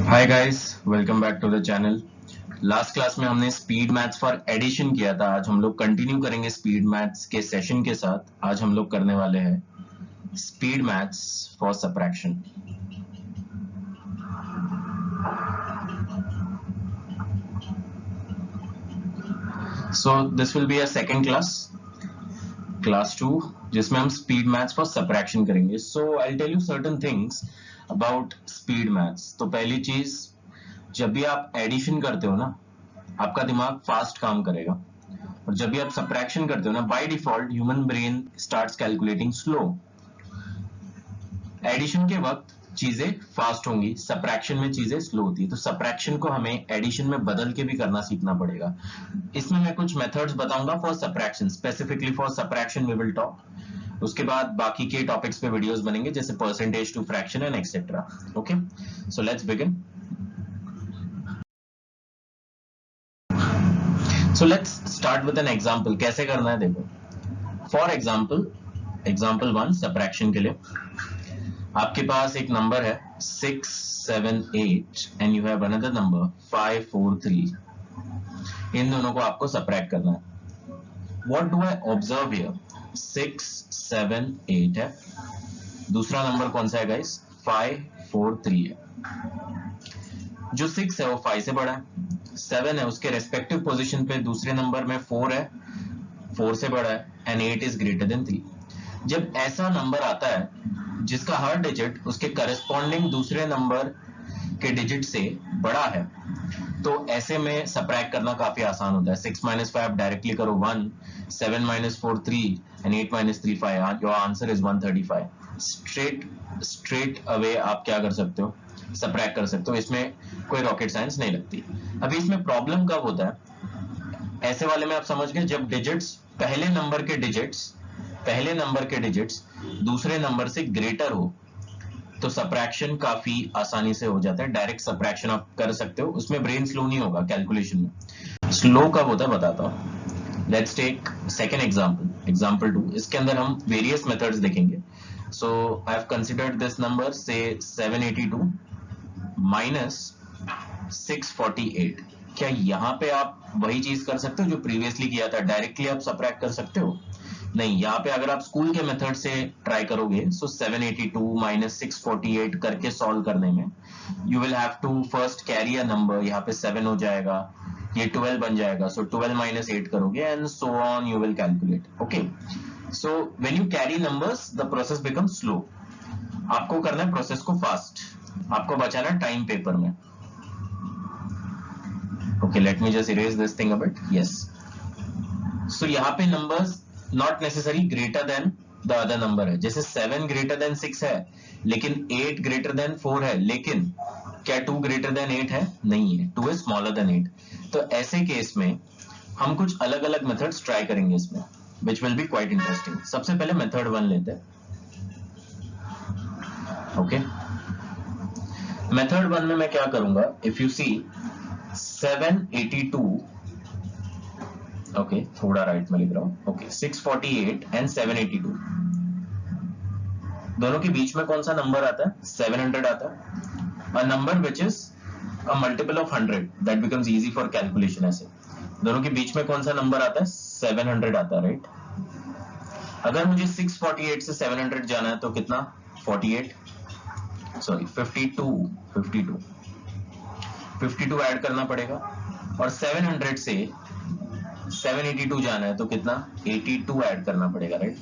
Hi guys, welcome back to the channel. Last class में हमने speed maths for addition किया था। आज हम लोग कंटिन्यू करेंगे स्पीड मैथ्स के सेशन के साथ। आज हम लोग करने वाले हैं speed maths for subtraction. So this will be a second class 2, जिसमें हम स्पीड मैथ्स फॉर सबट्रैक्शन करेंगे। So I tell you certain things about speed maths. तो पहली चीज, जब भी आप एडिशन करते हो ना, आपका दिमाग फास्ट काम करेगा, और जब भी आप सबट्रैक्शन करते हो ना, by default human brain starts calculating slow. Addition के वक्त चीजें फास्ट होंगी, सबट्रैक्शन में चीजें स्लो होती है। तो सबट्रैक्शन को हमें एडिशन में बदल के भी करना सीखना पड़ेगा। इसमें मैं कुछ मेथड्स बताऊंगा for subtraction, specifically for subtraction we will talk. उसके बाद बाकी के टॉपिक्स पे वीडियोस बनेंगे, जैसे percentage to fraction and etcetera. Okay, so let's begin. So let's start with an example. कैसे करना है देखो। फॉर एग्जांपल 1 सबट्रैक्शन के लिए आपके पास एक नंबर है 678 and you have another number 543। इन दोनों को आपको सबट्रैक्ट करना है। What do I observe here? 678 है, दूसरा नंबर कौन सा है गाइस? 543 है। जो 6 है वो 5 से बड़ा है, 7 है उसके रेस्पेक्टिव पोजीशन पे दूसरे नंबर में 4 है, 4 से बड़ा है, एंड 8 इज ग्रेटर देन 3। जब ऐसा नंबर आता है जिसका हर डिजिट उसके करस्पॉन्डिंग दूसरे नंबर के डिजिट से बड़ा है, तो ऐसे में सबट्रैक्ट करना काफी आसान होता है। 6 minus 5 डायरेक्टली करो 1, 7 minus 4 3 and 8 minus 3 5। Your answer is 135। Straight away आप क्या कर सकते हो? सबट्रैक्ट कर सकते हो। इसमें कोई रॉकेट साइंस नहीं लगती। अभी इसमें प्रॉब्लम कब होता है? ऐसे वाले में आप समझ गए, जब डिजिट्स पहले नंबर के डिजिट्स दूसरे नंबर से ग्रेटर हो, तो सबट्रैक्शन काफी आसानी से हो जाता है। डायरेक्ट सबट्रैक्शन आप कर सकते हो, उसमें ब्रेन स्लो नहीं होगा कैलकुलेशन में। स्लो कब होता है बताता हूं। Let's take second example 2। इसके अंदर हम वेरियस मेथड्स देखेंगे। So I have considered this number say 782 minus 648। क्या यहां पे आप वही चीज कर सकते हो जो प्रीवियसली किया था? डायरेक्टली आप सबट्रैक्ट कर सकते हो? नहीं। यहाँ पे अगर आप स्कूल के मेथड से ट्राई करोगे, सो 782 माइनस 648 करके सॉल्व करने में you will have to first carry a number. यहाँ पे 7 हो जाएगा, ये 12 बन जाएगा, सो 12 माइनस 8 करोगे and so on you will calculate. Okay, so when you carry numbers the process become slow. आपको करना है प्रोसेस को फास्ट, आपको बचाना टाइम पेपर में। Okay, let me just erase this thing a bit. Yes, so यहाँ पे numbers not necessary greater than the other number है। जैसे 7 ग्रेटर देन 6 है, लेकिन 8 ग्रेटर देन 4 है, लेकिन क्या 2 ग्रेटर देन 8 है? नहीं है, 2 इज स्मॉलर देन 8। तो ऐसे केस में हम कुछ अलग अलग मेथड्स ट्राई करेंगे इसमें, which will be quite interesting. सबसे पहले मेथड 1 लेते हैं। ओके, मेथड 1 में मैं क्या करूंगा, इफ यू सी 782, ओके थोड़ा राइट में लिख रहा हूं। ओके, 648 एंड 782, दोनों के बीच में कौन सा नंबर आता है? 700 आता है। A number which is a multiple of 100, that becomes easy for calculation. ऐसे दोनों के बीच में कौन सा नंबर आता है? 700 आता है, राइट? अगर मुझे 648 से 700 जाना है तो कितना? 52 ऐड करना पड़ेगा। और 700 से 782 जाना है तो कितना? 82 ऐड करना पड़ेगा, right?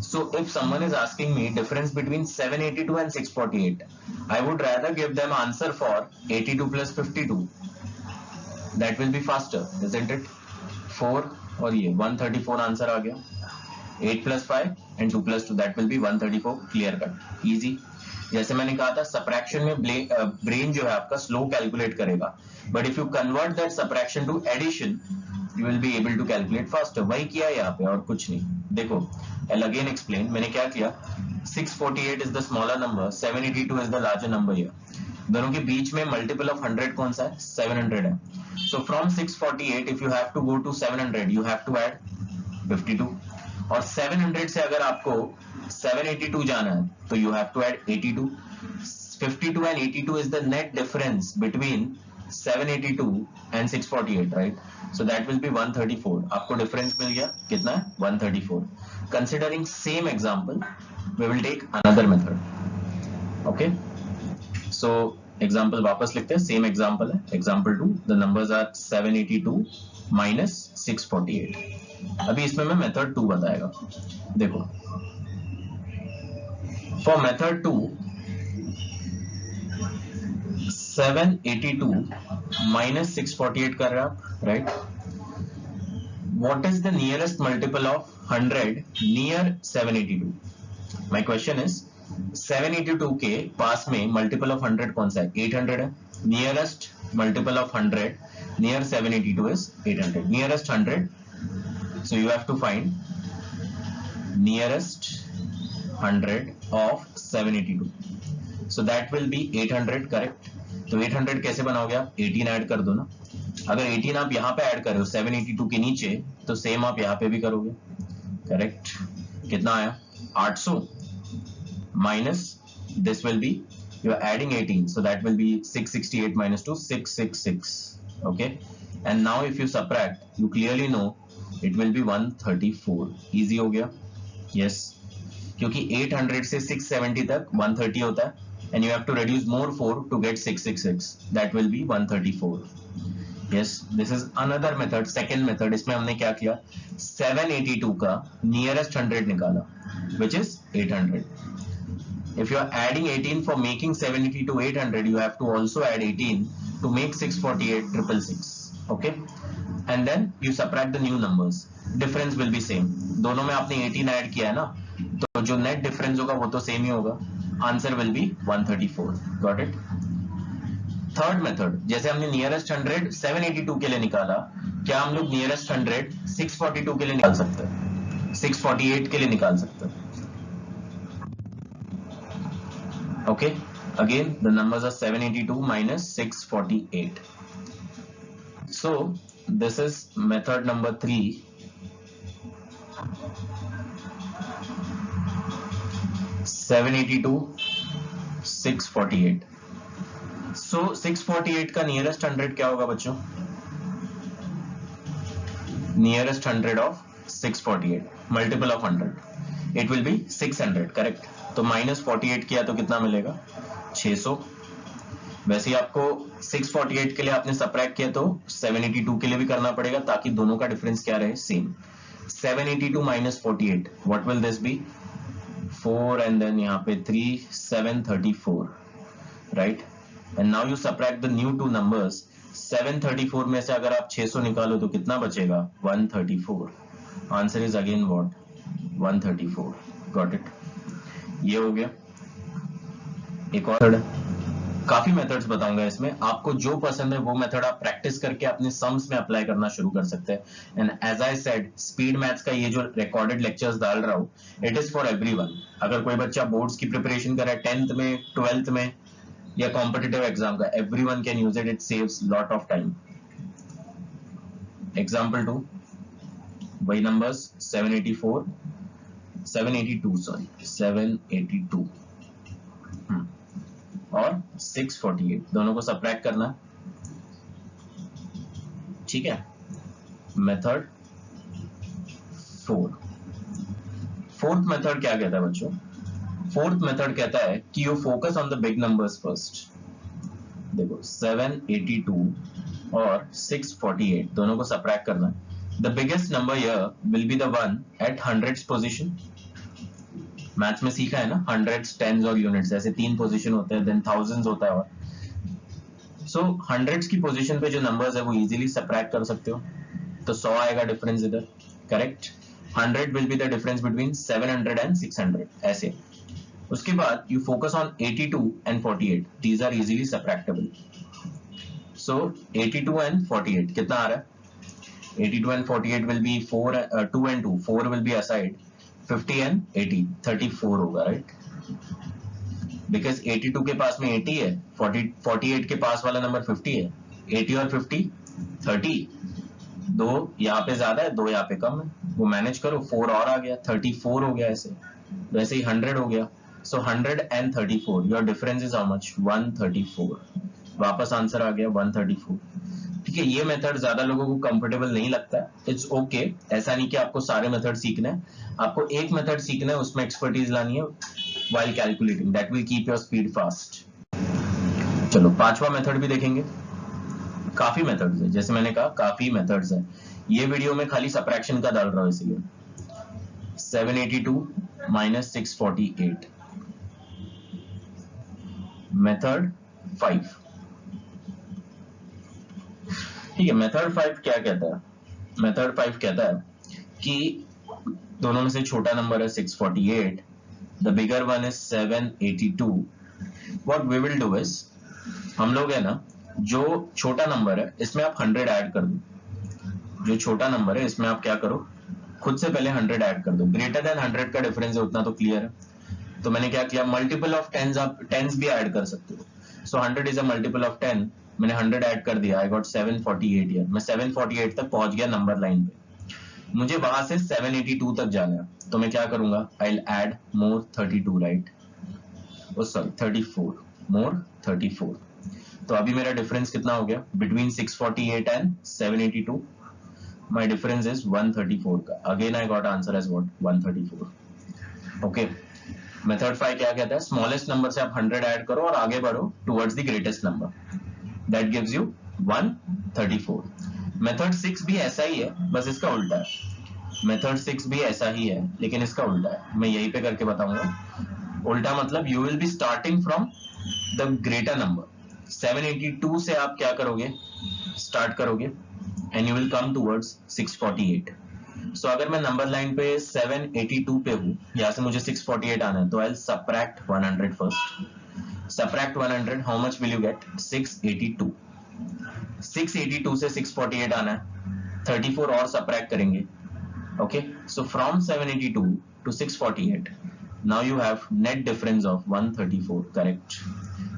So if someone is asking me difference between 782 and 648, I would rather give them answer for 82 plus 52. That will be faster, isn't it? 4 और ये 134 आंसर आ गया। 8 plus 5 and 2 plus 2, that will be 134। Clear cut, easy. जैसे मैंने कहा था, subtraction में brain जो है आपका स्लो कैलकुलेट करेगा, but if you convert that subtraction to addition, you will be able to calculate faster। वही किया है यहाँ पे, और कुछ नहीं। देखो, I'll again explain। मैंने क्या किया, 648 is the smaller number, 782 is the larger number here। दोनों के बीच में मल्टीपल ऑफ 100 कौन सा है? 700 है। So from 648 if you have to go to 700, you have to add 52। और 700 से अगर आपको 782 जाना है तो you have to add 82. 52 and 82 is the net difference between 782 and 648, right? So that will be 134. आपको difference मिल गया कितना है 134. Considering same example, we will take another method. Okay? So example वापस लिखते हैं, same example है, example 2. The numbers are 782 minus 648. अभी इसमें मैं method 2 बताएगा. देखो, for method 2, 782 minus 648 कर रहे आप, right? What is the nearest multiple of 100 near 782? My question is 782 के पास में multiple of 100 कौन सा है? 800 है. Nearest multiple of 100 near 782 is 800. Nearest 100. So you have to find nearest 100 of 782. So that will be 800, correct? तो 800 कैसे बनाओगे आप? 18 ऐड कर दो ना. अगर 18 आप यहाँ पे ऐड कर रहे हो 782 के नीचे, तो सेम आप यहाँ पे भी करोगे, करेक्ट? कितना आया? 800 minus this will be, you are adding 18, so that will be 668 minus 2, 666. Okay, and now if you subtract, you clearly know it will be 134. Easy हो गया? Yes, क्योंकि 800 से 670 तक 130 होता है, and you have to reduce more 4 to get 666. That will be 134. Yes, this is another method, second method. इसमें हमने क्या किया? 782 का nearest 100 निकाला, which is 800. If you are adding 18 for making 780 to 800, you have to also add 18 to make 648 666. Okay, and then you subtract the new numbers. Difference will be same. दोनों में आपने 18 add किया है ना, तो जो नेट डिफरेंस होगा वो तो सेम ही होगा. Answer will be 134. Got it? Third method, जैसे हमने नियरेस्ट 100 782 के लिए निकाला, क्या हम लोग नियरेस्ट 100 642 के लिए निकाल सकते हैं? 648 के लिए निकाल सकते हैं. Okay, again the numbers are 782 minus 648. So this is method number 3. Seven 82 648. So 648 का नियरेस्ट 100 क्या होगा बच्चों? Nearest 100 of 648 multiple of 100, it will be 600, correct? तो -48 किया तो कितना मिलेगा? 600. वैसे ही आपको 648 के लिए आपने सबट्रैक्ट किया तो 782 के लिए भी करना पड़ेगा, ताकि दोनों का डिफरेंस क्या रहे? Same. 782 minus 48, what will this be? 4 and then यहाँ पे 3, 734, right? And now you subtract the new two numbers. 734 में से अगर आप 600 निकालो तो कितना बचेगा? 134. Answer is again what? 134. Got it? ये हो गया. एक और काफी मेथड्स बताऊंगा इसमें. आपको जो पसंद है वो मेथड आप प्रैक्टिस करके अपने सम्स में अप्लाई करना शुरू कर सकते हैं. And as I said, speed maths का ये जो रिकॉर्डेड लेक्चर्स डाल रहा हूँ, इट इज फॉर एवरीवन. अगर कोई बच्चा बोर्ड्स की प्रिपरेशन कर रहा है 10th में, 12th में या कॉम्पिटिटिव एग्जाम का, everyone can use it. It saves lot of time. Example 2, वही नंबर्स 782 और 648 दोनों को सबट्रैक्ट करना. ठीक है. मेथड 4. फोर्थ मेथड क्या कहता है बच्चों? फोर्थ मेथड कहता है कि you focus on the big numbers first. देखो 782 और 648 दोनों को सबट्रैक्ट करना. The biggest number here will be the one at hundreds position. Maths में सीखा है ना, हंड्रेड्स, टेंस और यूनिट्स, ऐसे 3 पोजीशन होते हैं, देन थाउजेंड्स होता है. और सो हंड्रेड्स की पोजीशन पे जो नंबर्स है वो इजीली सबट्रैक्ट कर सकते हो. तो 100 आएगा डिफरेंस इधर, correct? 100 will be the difference between 700 and 600, ऐसे. उसके बाद you focus on 82 and 48. These are easily subtractable. So 82 and 48 कितना आ रहा है? 82 and 48 will be 2 and 2. 4 will be aside. 50 and 80, 34 होगा, right? Because 82 के पास में 80 है, 48 के पास वाला नंबर 50 है. 80 और 50 30. 2 यहाँ पे ज्यादा है, 2 यहाँ पे कम है, वो मैनेज करो. 4 और आ गया, 34 हो गया ऐसे. वैसे ही 100 हो गया, सो 134, your difference is how much, 134। वापस आंसर आ गया 134। ठीक है, ये मेथड ज्यादा लोगों को कंफर्टेबल नहीं लगता है, इट्स ओके। ऐसा नहीं कि आपको सारे मेथड सीखने हैं, आपको एक मेथड सीखना है, उसमें एक्सपर्टीज लानी है while calculating, that will keep your speed fast। चलो पांचवा मेथड भी देखेंगे। काफी मेथड्स है, जैसे मैंने कहा काफी मेथड्स है, ये वीडियो में खाली सबट्रैक्शन का डाल रहा हूं इसलिए। 782 minus 648, मेथड 5। ठीक है, मेथड 5 क्या कहता है? मेथड 5 कहता है कि दोनों में से छोटा नंबर है 648, the bigger one is 782। What we will do is, हम लोग है ना, जो छोटा नंबर है इसमें आप 100 ऐड कर दो। जो छोटा नंबर है इसमें आप क्या करो, खुद से पहले 100 ऐड कर दो। ग्रेटर देन 100 का डिफरेंस है, उतना तो क्लियर है। तो मैंने क्या किया, मल्टीपल ऑफ टेंस, आप टेंस भी ऐड कर सकते हो। सो 100 इज अ मल्टीपल ऑफ 10, मैंने 100 ऐड कर दिया, आई गॉट 748 ईयर। मैं 748 तक पहुंच गया नंबर लाइन पे। मुझे वहां से 782 तक जाना है, तो मैं क्या करूंगा, I will add more 32, right, sorry 34, more 34। तो अभी मेरा डिफरेंस कितना हो गया between 648 and 782? My difference is 134 का। Again I got answer as what, 134। Okay, method 5 क्या कहता है, स्मॉलेस्ट नंबर से आप 100 ऐड करो और आगे बढ़ो towards the greatest number, that gives you 134। Method 6 भी ऐसा ही है, बस इसका उल्टा है। मेथड 6 भी ऐसा ही है, लेकिन इसका उल्टा है। मैं यहीं पे करके बताऊंगा। उल्टा मतलब you will be starting from the greater number. 782 से आप क्या करोगे, स्टार्ट करोगे and you will come towards 648। सो अगर मैं नंबर लाइन पे 782 पे हूं, यहां से मुझे 648 आना है, तो I will subtract 100 first. Subtract 100, how much will you get, 682। 682 से 648 आना है, 34 और सबट्रैक्ट करेंगे। Okay, so from 782 to 648, now you have net difference of 134, correct.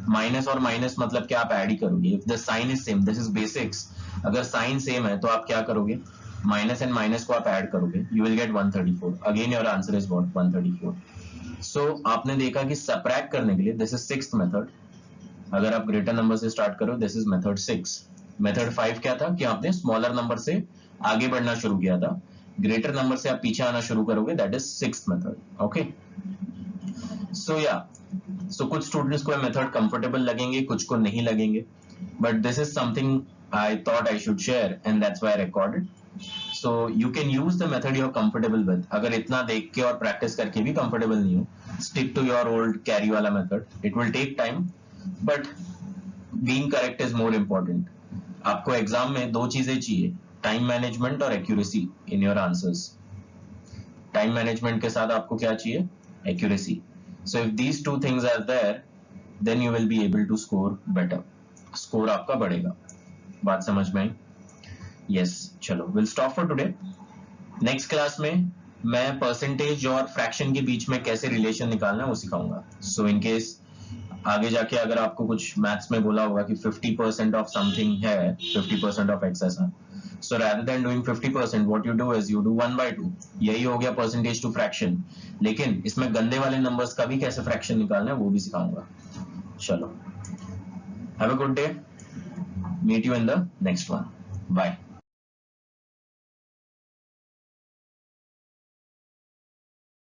Minus और माइनस मतलब क्या, आप ऐड ही करोगे। If the sign is same, this is basics, अगर साइन सेम है तो आप क्या करोगे, माइनस एंड माइनस को आप ऐड करोगे, you will get 134। Again your answer is what, 134। सो आपने देखा कि सबट्रैक्ट करने के लिए दिस इज सिक्स्थ मेथड। अगर आप ग्रेटर नंबर से स्टार्ट करो, दिस इज मेथड 6। मेथड 5 क्या था कि आपने स्मॉलर नंबर से आगे बढ़ना शुरू किया था, ग्रेटर नंबर से आप पीछे आना शुरू करोगे, that is sixth method. Okay, so yeah, so कुछ स्टूडेंट्स को मेथड कंफर्टेबल लगेंगे, कुछ को नहीं लगेंगे, but this is something I thought I should share and that's why I recorded. So you can use the method you are comfortable with. अगर इतना देख के और प्रैक्टिस करके भी कंफर्टेबल नहीं हो, stick to your old carry वाला method. It will take time, but being correct is more important. आपको एग्जाम में दो चीजें चाहिए, टाइम मैनेजमेंट और accuracy in your answers. Time management के साथ आपको क्या चाहिए, accuracy. So if these two things are there, then you will be able to score better. Score आपका बढ़ेगा। बात समझ में आई? Yes, चलो, we'll stop for today. Next class में मैं परसेंटेज और फ्रैक्शन के बीच में कैसे रिलेशन निकालना है वो सिखाऊंगा। So in case आगे जाके अगर आपको कुछ मैथ्स में बोला होगा कि 50% ऑफ समथिंग है, 50% ऑफ एक्स ऐसा, so rather than doing 50%, what you do is you do 1/2। यही हो गया परसेंटेज टू फ्रैक्शन। लेकिन इसमें गंदे वाले नंबर्स का भी कैसे फ्रैक्शन निकालना है वो भी सिखाऊंगा। चलो, have a good day, meet you in the next one, bye.